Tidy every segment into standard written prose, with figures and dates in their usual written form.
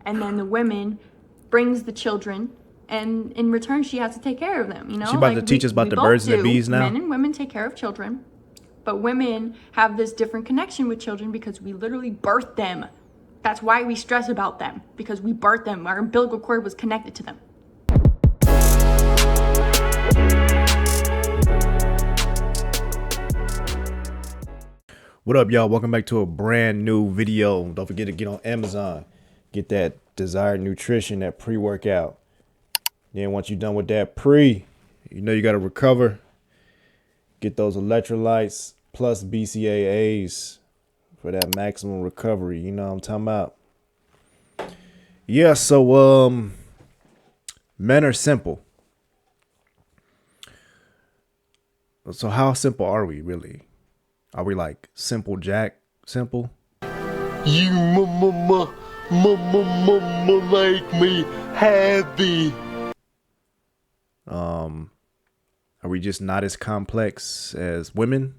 and then the women brings the children, and in return she has to take care of them, you know? She about to teach us about the birds and the bees now? Men and women take care of children, but women have this different connection with children because we literally birth them. That's why we stress about them, because we birthed them. Our umbilical cord was connected to them. What up, y'all? Welcome back to a brand new video. Don't forget to get on Amazon. Get that desired nutrition, that pre-workout. Then once you're done with that you know you got to recover. Get those electrolytes plus BCAAs for that maximum recovery. You know what I'm talking about? Yeah, so men are simple. So how simple are we really? Are we like simple Jack simple? You make me happy. Are we just not as complex as women?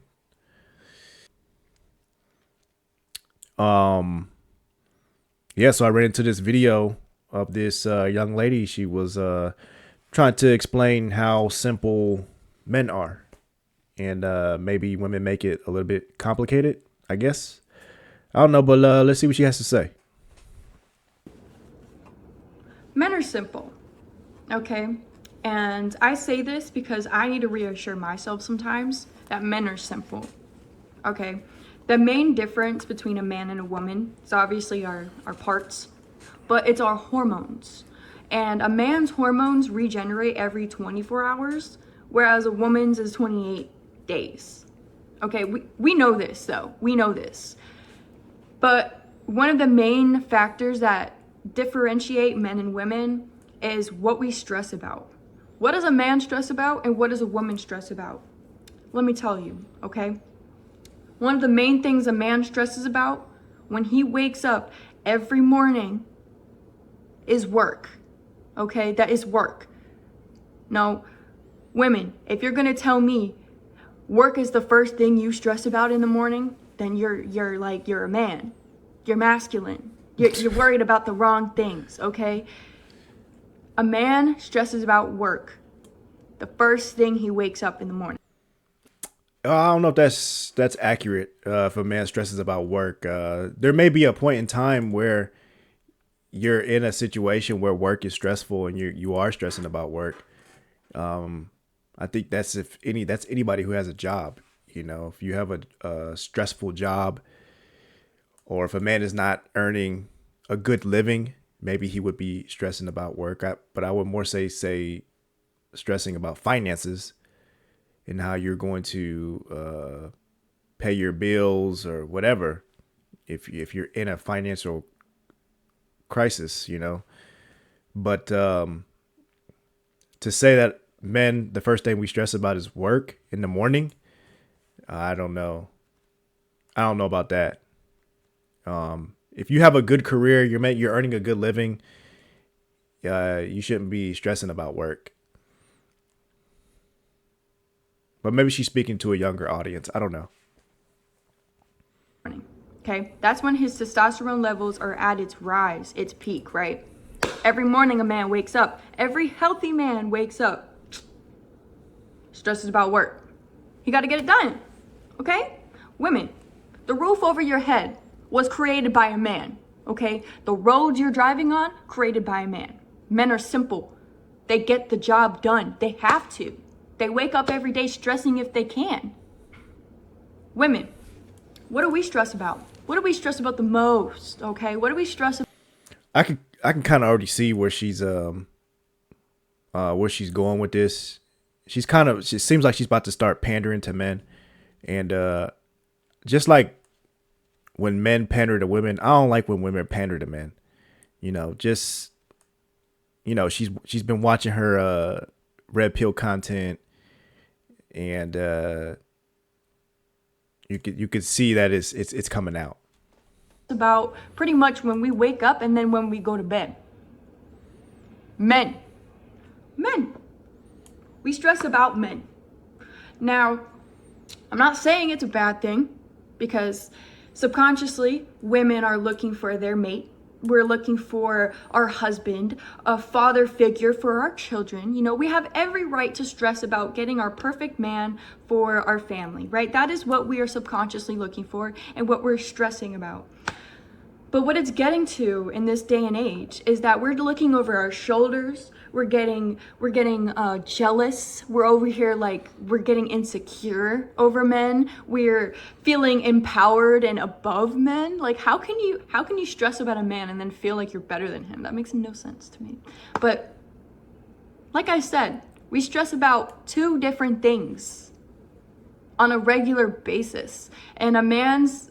Yeah, so I ran into this video of this young lady. She was trying to explain how simple men are. And maybe women make it a little bit complicated, I guess. I don't know, but let's see what she has to say. Men are simple, okay? And I say this because I need to reassure myself sometimes that men are simple, okay? The main difference between a man and a woman is obviously our parts, but it's our hormones. And a man's hormones regenerate every 24 hours, whereas a woman's is 28 days. Okay, we know this though. We know this. But one of the main factors that differentiate men and women is what we stress about. What does a man stress about and what does a woman stress about? Let me tell you, okay? One of the main things a man stresses about when he wakes up every morning is work. Okay, that is work. Now, women, if you're gonna tell me work is the first thing you stress about in the morning, then you're a man. You're masculine. You're worried about the wrong things, okay? A man stresses about work the first thing he wakes up in the morning. I don't know if that's accurate. If a man stresses about work, there may be a point in time where you're in a situation where work is stressful and you are stressing about work. I think that's anybody who has a job. You know, if you have a stressful job, or if a man is not earning a good living, maybe he would be stressing about work. But I would more say stressing about finances and how you're going to pay your bills or whatever. If you're in a financial crisis, you know. But to say that men, the first thing we stress about is work in the morning, I don't know. I don't know about that. If you have a good career, you're earning a good living, you shouldn't be stressing about work. But maybe she's speaking to a younger audience. I don't know. Okay, that's when his testosterone levels are at its rise, its peak, right? Every morning a man wakes up. Every healthy man wakes up, stresses about work. He got to get it done, okay? Women, the roof over your head was created by a man, okay? The roads you're driving on, created by a man. Men are simple. They get the job done. They have to. They wake up every day stressing if they can. Women, what do we stress about? What do we stress about the most, okay? What do we stress about? I can kind of already see where she's going with this. She seems like she's about to start pandering to men, and just like when men pander to women, I don't like when women pander to men. You know, she's been watching her red pill content, and you could see that it's coming out. About pretty much when we wake up and then when we go to bed. Men. We stress about men. Now, I'm not saying it's a bad thing, because subconsciously women are looking for their mate, we're looking for our husband, a father figure for our children. You know, we have every right to stress about getting our perfect man for our family, right? That is what we are subconsciously looking for and what we're stressing about. But what it's getting to in this day and age is that we're looking over our shoulders. We're getting jealous. We're over here like we're getting insecure over men. We're feeling empowered and above men. Like how can you stress about a man and then feel like you're better than him? That makes no sense to me. But like I said, we stress about two different things on a regular basis, and a man's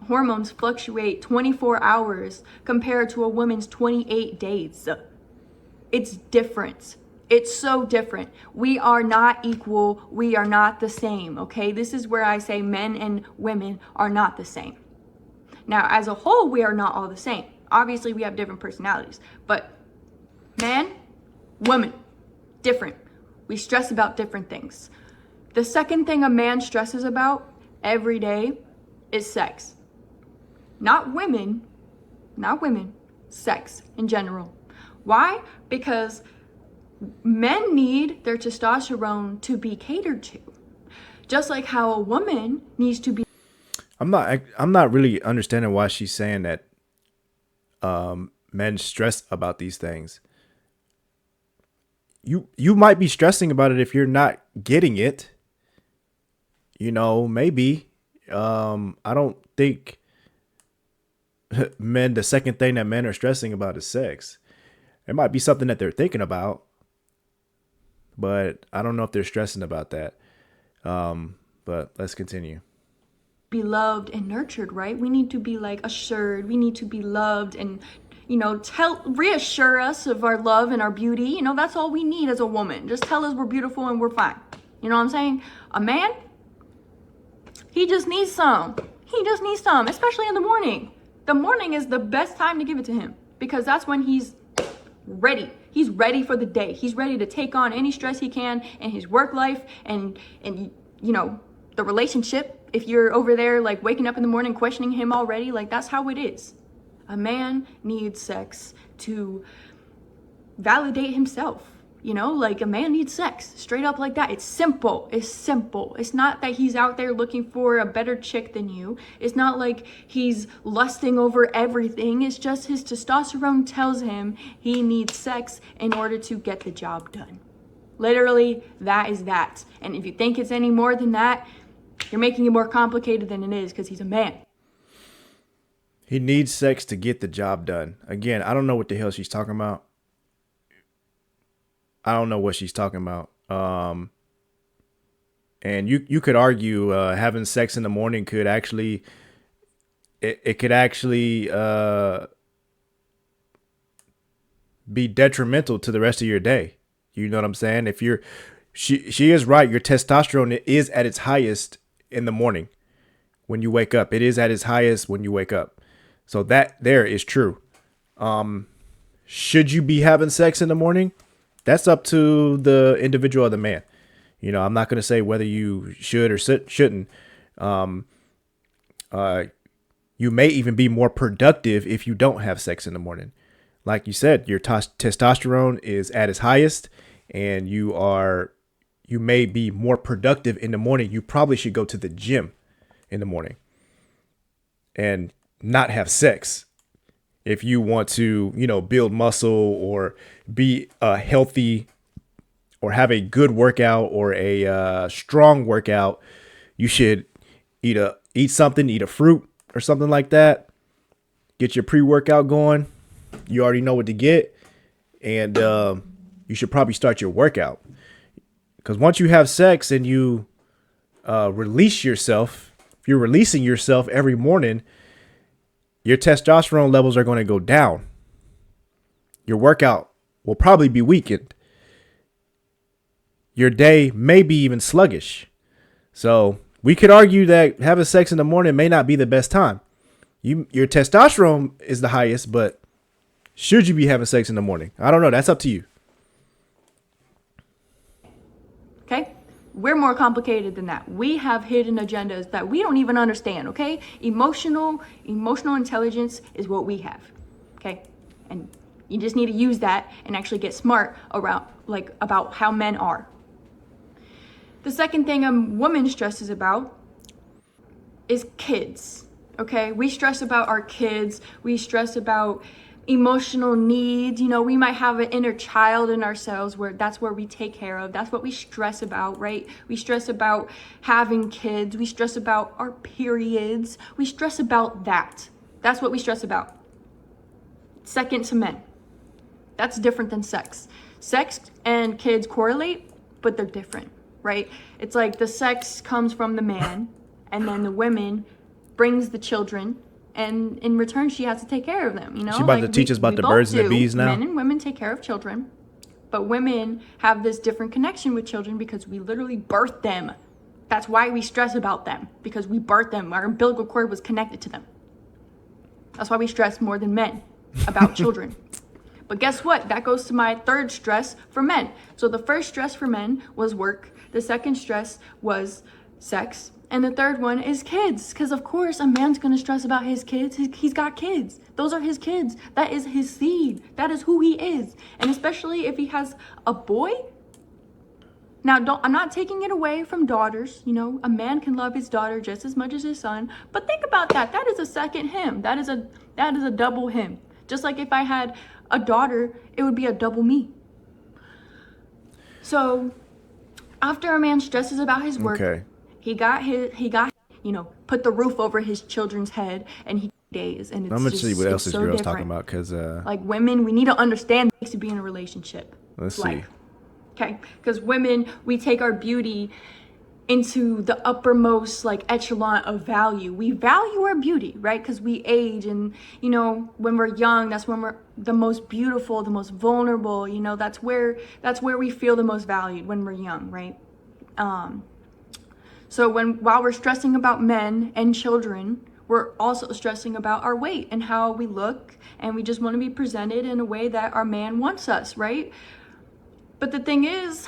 hormones fluctuate 24 hours compared to a woman's 28 days. It's different. It's so different. We are not equal. We are not the same, okay? This is where I say men and women are not the same. Now, as a whole, we are not all the same. Obviously, we have different personalities, but man, woman, different. We stress about different things. The second thing a man stresses about every day is sex. Not women, sex in general. Why? Because men need their testosterone to be catered to. Just like how a woman needs to be. I'm not really understanding why she's saying that men stress about these things. You might be stressing about it if you're not getting it. You know, maybe. I don't think the second thing that men are stressing about is sex. It might be something that they're thinking about, but I don't know if they're stressing about that. But let's continue. Be loved and nurtured, right? We need to be like assured. We need to be loved and, you know, reassure us of our love and our beauty. You know, that's all we need as a woman. Just tell us we're beautiful and we're fine. You know what I'm saying? A man, he just needs some. He just needs some, especially in the morning. The morning is the best time to give it to him because that's when he's ready. He's ready for the day. He's ready to take on any stress he can in his work life and you know, the relationship. If you're over there like waking up in the morning questioning him already, like that's how it is. A man needs sex to validate himself. You know, like a man needs sex straight up like that. It's simple. It's simple. It's not that he's out there looking for a better chick than you. It's not like he's lusting over everything. It's just his testosterone tells him he needs sex in order to get the job done. Literally, that is that. And if you think it's any more than that, you're making it more complicated than it is because he's a man. He needs sex to get the job done. Again, I don't know what the hell she's talking about. I don't know what she's talking about. And you could argue having sex in the morning could actually it could actually be detrimental to the rest of your day. You know what I'm saying? If she is right, your testosterone is at its highest in the morning when you wake up. It is at its highest when you wake up. So that there is true. Should you be having sex in the morning? That's up to the individual or the man. You know, I'm not going to say whether you should or shouldn't. You may even be more productive if you don't have sex in the morning. Like you said, your testosterone is at its highest and you may be more productive in the morning. You probably should go to the gym in the morning and not have sex. If you want to, you know, build muscle or be healthy or have a good workout or a strong workout, you should eat something, eat a fruit or something like that. Get your pre-workout going. You already know what to get. And you should probably start your workout. Because once you have sex and you release yourself, if you're releasing yourself every morning, your testosterone levels are going to go down. Your workout will probably be weakened. Your day may be even sluggish. So we could argue that having sex in the morning may not be the best time. Your testosterone is the highest, but should you be having sex in the morning? I don't know. That's up to you. Okay? We're more complicated than that. We have hidden agendas that we don't even understand, okay? Emotional intelligence is what we have. Okay, and you just need to use that and actually get smart around about how men are. The second thing a woman stresses about is kids. Okay, we stress about our kids. We stress about emotional needs. You know, we might have an inner child in ourselves where that's where we take care of. That's what we stress about, right? We stress about having kids. We stress about our periods. We stress about that. That's what we stress about. Second to men. That's different than sex. Sex and kids correlate, but they're different, right? It's like the sex comes from the man, and then the women brings the children, and in return she has to take care of them, you know? She about to teach us about the birds and the bees now? Men and women take care of children, but women have this different connection with children because we literally birth them. That's why we stress about them, because we birthed them. Our umbilical cord was connected to them. That's why we stress more than men about children. But guess what? That goes to my third stress for men. So the first stress for men was work. The second stress was sex. And the third one is kids. Because of course a man's going to stress about his kids. He's got kids. Those are his kids. That is his seed. That is who he is. And especially if he has a boy. Now, I'm not taking it away from daughters. You know, a man can love his daughter just as much as his son. But think about that. That is a second him. That is a double him. Just like if I had a daughter, it would be a double me. So after a man stresses about his work, Okay. he got put the roof over his children's head, and he days, and it's I'm gonna just, see what else it's this so girl's different. talking about, because Like women, we need to understand what it takes to be in a relationship. let's Like, see. okay, because women, we take our beauty into the uppermost like echelon of value. We value our beauty, right? Because we age, and you know, when we're young, that's when we're the most beautiful, the most vulnerable. You know, that's where we feel the most valued, when we're young, right? So while we're stressing about men and children, we're also stressing about our weight and how we look, and we just want to be presented in a way that our man wants us, right? But the thing is,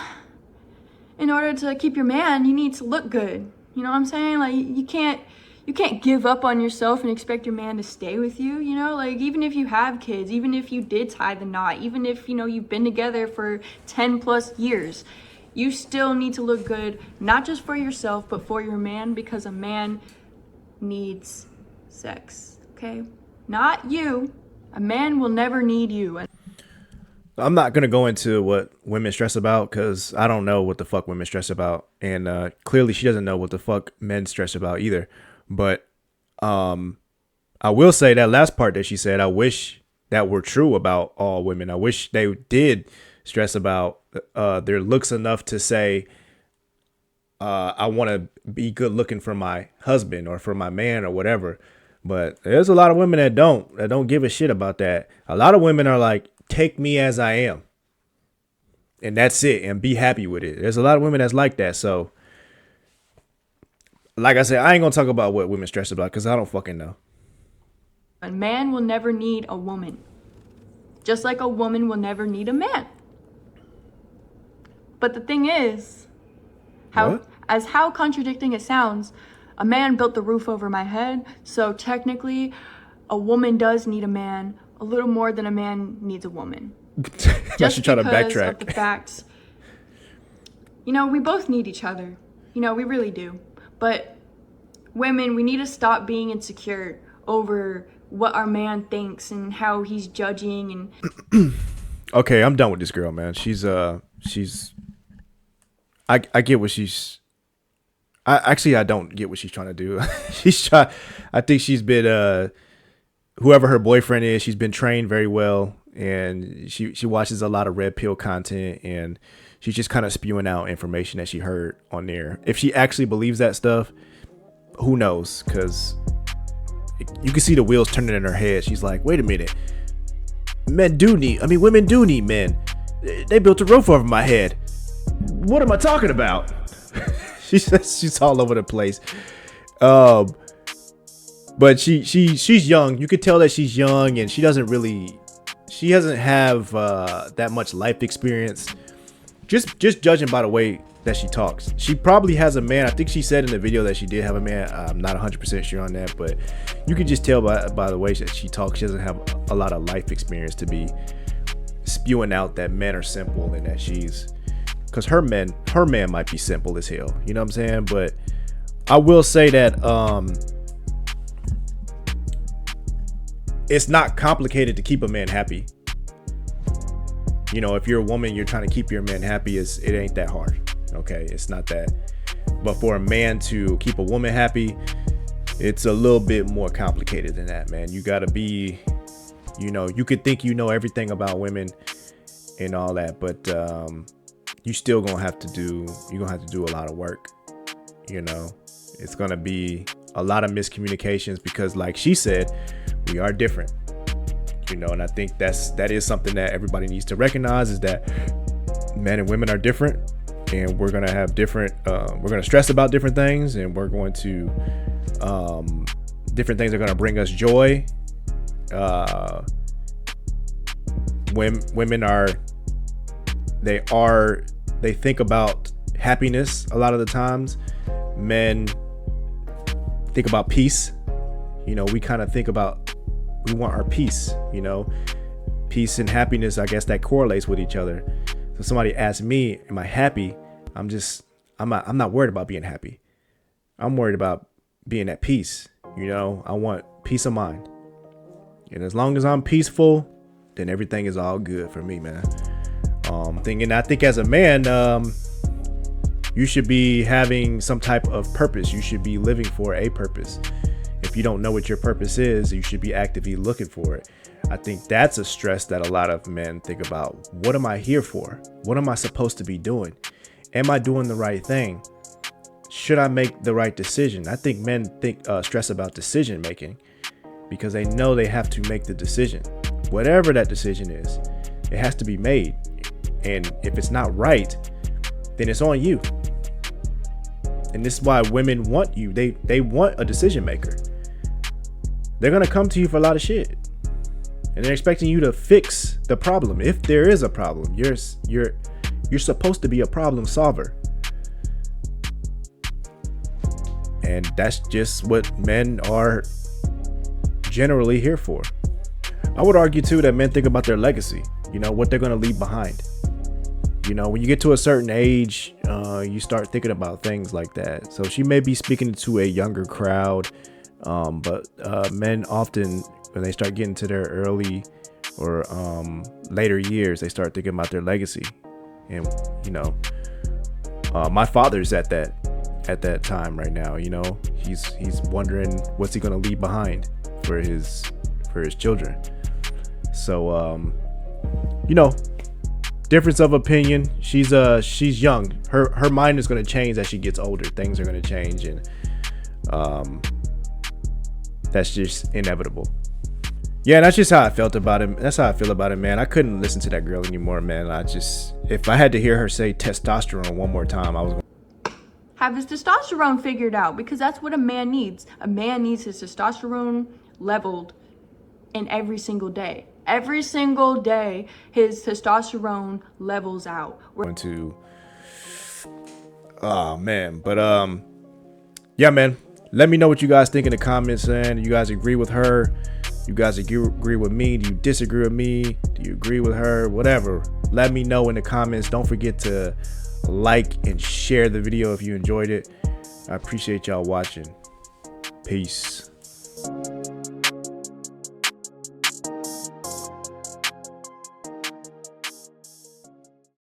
in order to keep your man, you need to look good. You know what I'm saying? Like you can't give up on yourself and expect your man to stay with you, you know? Like even if you have kids, even if you did tie the knot, even if, you know, you've been together for 10 plus years, you still need to look good, not just for yourself, but for your man, because a man needs sex, okay? Not you. A man will never need you. I'm not gonna go into what women stress about, because I don't know what the fuck women stress about, and clearly she doesn't know what the fuck men stress about either. But I will say that last part that she said, I wish that were true about all women. I wish they did stress about their looks enough to say, I want to be good looking for my husband or for my man or whatever. But there's a lot of women that don't give a shit about that. A lot of women are like, take me as I am, and that's it, and be happy with it. There's a lot of women that's like that. So like I said, I ain't gonna talk about what women stress about, because I don't fucking know. A man will never need a woman, just like a woman will never need a man. But the thing is, how contradicting it sounds, a man built the roof over my head, so technically a woman does need a man a little more than a man needs a woman. Just try to because backtrack. of the fact, you know, we both need each other. You know, we really do. But women, we need to stop being insecure over what our man thinks and how he's judging and Okay, I'm done with this girl, man. I get what she's. I don't get what she's trying to do. I think she's been whoever her boyfriend is, she's been trained very well, and she watches a lot of red pill content, and she's just kind of spewing out information that she heard on there. If she actually believes that stuff, who knows? Because you can see the wheels turning in her head. She's like, wait a minute, women do need men. They built a roof over my head. What am I talking about? She's all over the place. But she's young. You could tell that she's young, and she doesn't have that much life experience. Just judging by the way that she talks. She probably has a man. I think she said in the video that she did have a man. I'm not 100% sure on that, but you can just tell by the way that she talks. She doesn't have a lot of life experience to be spewing out that men are simple and that she's, because her man might be simple as hell. You know what I'm saying? But I will say that it's not complicated to keep a man happy. You know, if you're a woman, you're trying to keep your man happy, it ain't that hard. Okay, it's not that. But for a man to keep a woman happy, it's a little bit more complicated than that, man. You gotta be, you know, you could think you know everything about women and all that, but you still gonna have to do a lot of work. You know, it's gonna be a lot of miscommunications because, like she said, we are different. You know, and I think that is something that everybody needs to recognize, is that men and women are different. And we're gonna have different. We're gonna stress about different things, and we're going to different things are gonna bring us joy. Women they think about happiness a lot of the times. Men think about peace. You know, we kind of think about, we want our peace. You know, peace and happiness, I guess that correlates with each other. So somebody asks me, am I happy? I'm not worried about being happy. I'm worried about being at peace. You know, I want peace of mind. And as long as I'm peaceful, then everything is all good for me, man. I think as a man, you should be having some type of purpose. You should be living for a purpose. If you don't know what your purpose is, you should be actively looking for it. I think that's a stress that a lot of men think about. What am I here for? What am I supposed to be doing? Am I doing the right thing? Should I make the right decision? I think men stress about decision making because they know they have to make the decision. Whatever that decision is, it has to be made. And if it's not right, then it's on you. And this is why women want you. They want a decision maker. They're going to come to you for a lot of shit. And they're expecting you to fix the problem. If there is a problem, you're supposed to be a problem solver. And that's just what men are generally here for. I would argue too that men think about their legacy, you know, what they're going to leave behind. You know, when you get to a certain age, you start thinking about things like that. So she may be speaking to a younger crowd, but men often, when they start getting to their early or later years, they start thinking about their legacy. And, you know, my father's at that time right now. You know, he's wondering what's he going to leave behind for his children. So, you know, difference of opinion. She's young. Her mind is going to change as she gets older. Things are going to change, and that's just inevitable. Yeah, that's just how I felt about him. That's how I feel about it, man. I couldn't listen to that girl anymore, man. If I had to hear her say testosterone one more time, I was going to have his testosterone figured out, because that's what a man needs. A man needs his testosterone leveled in every single day. Every single day, his testosterone levels out. Oh man, but yeah, man. Let me know what you guys think in the comments, man. You guys agree with her? You guys agree with me? Do you disagree with me? Do you agree with her? Whatever. Let me know in the comments. Don't forget to like and share the video if you enjoyed it. I appreciate y'all watching. Peace.